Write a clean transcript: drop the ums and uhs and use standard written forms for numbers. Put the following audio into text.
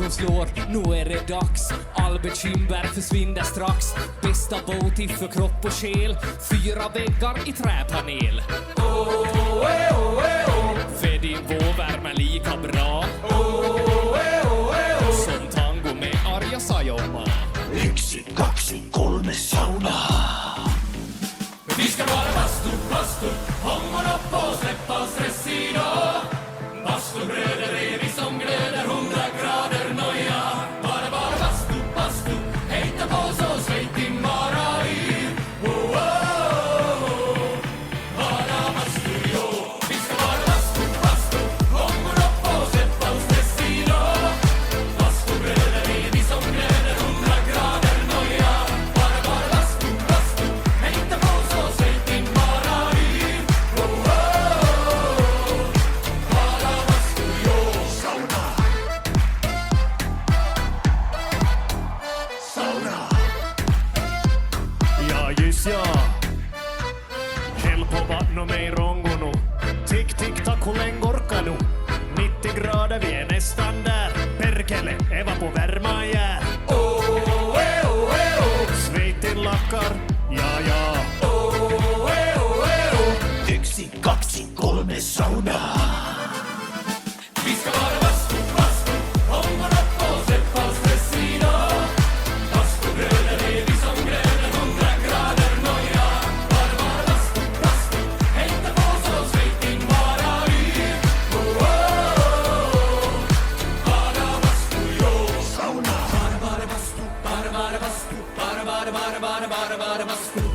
hon slår. Nu är det dags, all bekymmer försvinner strax. Bästa booty för kropp och själ, 4 väggar i träpanel. För din vårvärme lika bra som tango med Arja Saijonmaa. 1, 2, 3 sauna. Vi ska vara bastu, hångon upp och släppa stress idag. Bastubröder är vi som glöder, 100 grader noja. Bara bastu, hejta på så svejt din bara i. Bara bastu, jo. Vi ska vara bastu, hångon upp och släppa stress idag. Bastubröder är vi som glöder, 100 grader noja. Bara bastu, hejta på så svejt din bara i. Bara bastu, jo. Sauna. Sauna. Ja, just ja. Häll på vattnet med rongono. Tick, tick, tack, hur länge orkar nu? 90 grader, vi är nästan där. Perkele, Eva på värma jär. Sveitin lackar, ja, ja. 1, 2, 3 sauna. Vi ska vara bastu, hångon upp och släppa stress idag. Bastubröder är vi som glöder, 100 grader noja. Bara bastu, hejta på så svejt din bara i. Bara bastu, jo. Sauna. Bara bastu, bara bastu.